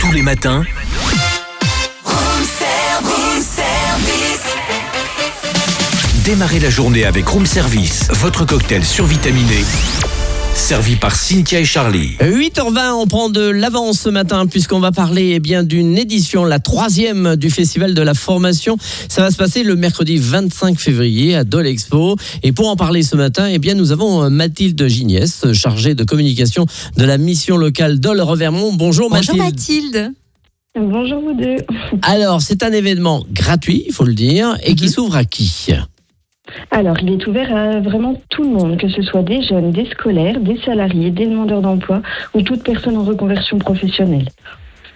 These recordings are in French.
Tous les matins, démarrez la journée avec Room Service, votre cocktail survitaminé, servi par Cynthia et Charlie. 8h20, on prend de l'avance ce matin puisqu'on va parler d'une édition, la 3e du Festival de la Formation. Ça va se passer le mercredi 25 février à Dole Expo. Et pour en parler ce matin, nous avons Mathilde Gignès, chargée de communication de la mission locale Dole-Revermont. Bonjour Mathilde. Bonjour Mathilde. Bonjour vous deux. Alors, c'est un événement gratuit, il faut le dire, et qui s'ouvre à qui ? Alors, il est ouvert à vraiment tout le monde, que ce soit des jeunes, des scolaires, des salariés, des demandeurs d'emploi ou toute personne en reconversion professionnelle.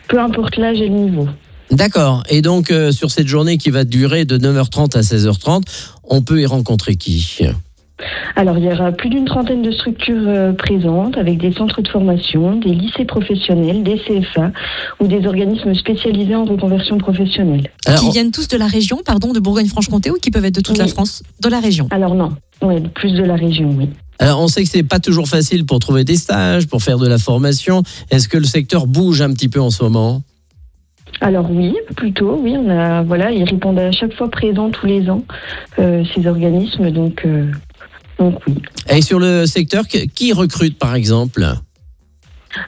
Peu importe l'âge et le niveau. D'accord. Et donc, sur cette journée qui va durer de 9h30 à 16h30, on peut y rencontrer qui ? Alors, il y aura plus d'une trentaine de structures présentes avec des centres de formation, des lycées professionnels, des CFA ou des organismes spécialisés en reconversion professionnelle. Alors, Qui viennent tous de la région, de Bourgogne-Franche-Comté, ou qui peuvent être de toute la France, de la région? Alors non, plus de la région, oui. Alors, on sait que c'est pas toujours facile pour trouver des stages, pour faire de la formation. Est-ce que le secteur bouge un petit peu en ce moment ? Alors oui, plutôt, oui. Ils répondent à chaque fois présents tous les ans, ces organismes, donc oui. Et sur le secteur, qui recrute par exemple ?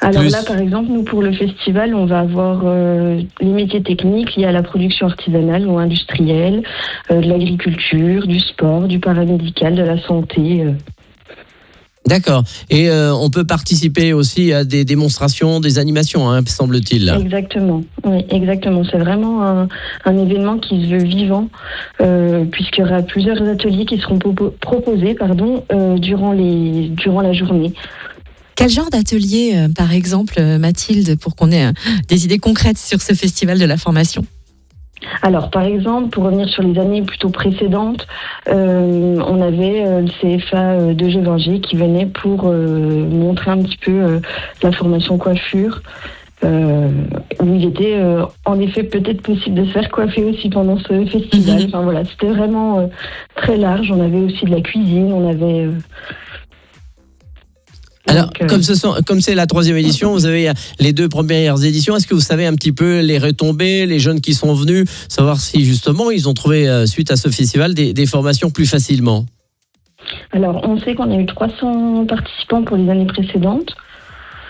Alors là, par exemple, nous, pour le festival, on va avoir les métiers techniques liés à la production artisanale ou industrielle, de l'agriculture, du sport, du paramédical, de la santé. D'accord. Et on peut participer aussi à des démonstrations, des animations, semble-t-il. Exactement. Oui, exactement. C'est vraiment un événement qui se veut vivant, puisqu'il y aura plusieurs ateliers qui seront proposés durant la journée. Quel genre d'atelier, par exemple, Mathilde, pour qu'on ait des idées concrètes sur ce festival de la formation ? Alors, par exemple, pour revenir sur les années plutôt précédentes, on avait le CFA de Gévingey qui venait pour montrer un petit peu la formation coiffure, où il était en effet peut-être possible de se faire coiffer aussi pendant ce festival. Enfin voilà, c'était vraiment très large. On avait aussi de la cuisine, on avait... Alors, comme c'est la 3e édition, vous avez les 2 premières éditions. Est-ce que vous savez un petit peu les retombées, les jeunes qui sont venus, savoir si justement ils ont trouvé, suite à ce festival, des formations plus facilement ? Alors, on sait qu'on a eu 300 participants pour les années précédentes,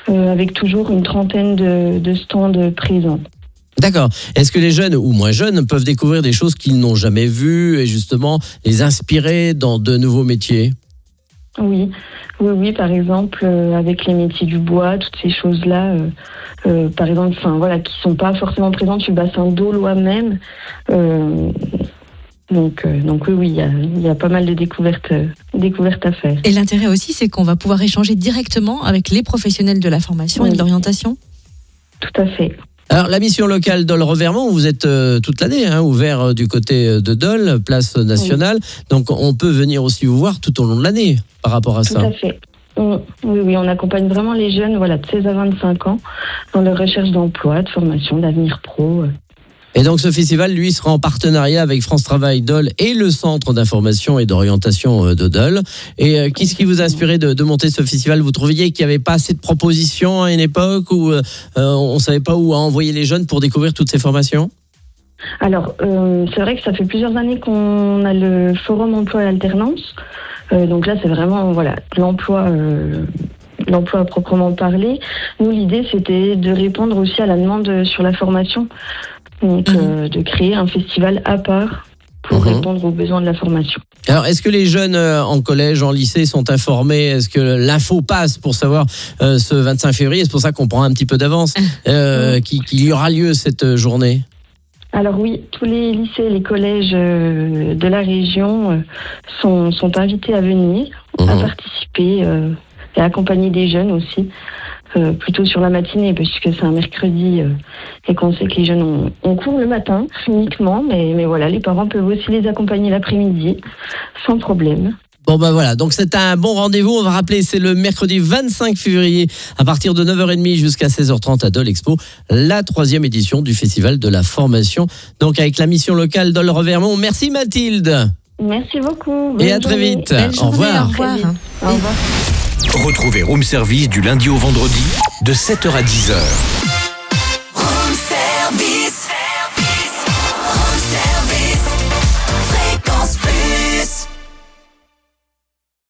avec toujours une trentaine de stands présents. D'accord. Est-ce que les jeunes ou moins jeunes peuvent découvrir des choses qu'ils n'ont jamais vues et justement les inspirer dans de nouveaux métiers ? Oui, par exemple, avec les métiers du bois, toutes ces choses-là, par exemple, qui sont pas forcément présentes sur le bassin dolois même. Donc oui, il y a pas mal de découvertes à faire. Et l'intérêt aussi, c'est qu'on va pouvoir échanger directement avec les professionnels de la formation et de l'orientation. Tout à fait. Alors, la mission locale Dole-Revermont, vous êtes toute l'année ouvert du côté de Dole, place nationale. Oui. Donc, on peut venir aussi vous voir tout au long de l'année par rapport à ça. Tout à fait. Oui, on accompagne vraiment les jeunes de 16 à 25 ans dans leur recherche d'emploi, de formation, d'avenir pro. Et donc, ce festival, lui, sera en partenariat avec France Travail Dole et le Centre d'information et d'orientation de Dole. Et qu'est-ce qui vous a inspiré de monter ce festival ? Vous trouviez qu'il n'y avait pas assez de propositions à une époque où on ne savait pas où envoyer les jeunes pour découvrir toutes ces formations ? Alors, c'est vrai que ça fait plusieurs années qu'on a le forum emploi et alternance. Donc là, c'est vraiment l'emploi à proprement parler. Nous, l'idée, c'était de répondre aussi à la demande sur la formation. Donc, de créer un festival à part pour répondre aux besoins de la formation. Alors, est-ce que les jeunes en collège, en lycée sont informés ? Est-ce que l'info passe pour savoir ce 25 février ? C'est pour ça qu'on prend un petit peu d'avance qu'il y aura lieu cette journée. Alors oui, tous les lycées et les collèges de la région sont invités à venir, à participer et à accompagner des jeunes aussi. Plutôt sur la matinée, puisque c'est un mercredi et qu'on sait que les jeunes ont cours le matin uniquement, mais voilà, les parents peuvent aussi les accompagner l'après-midi, sans problème. Bon voilà, donc c'est un bon rendez-vous, on va rappeler, c'est le mercredi 25 février à partir de 9h30 jusqu'à 16h30 à Dole Expo, la 3e édition du Festival de la Formation, donc avec la mission locale Dole-Revermont. Merci Mathilde. Merci beaucoup. Et à très vite. Au revoir. Au revoir. Au revoir. Retrouvez Room Service du lundi au vendredi de 7h à 10h.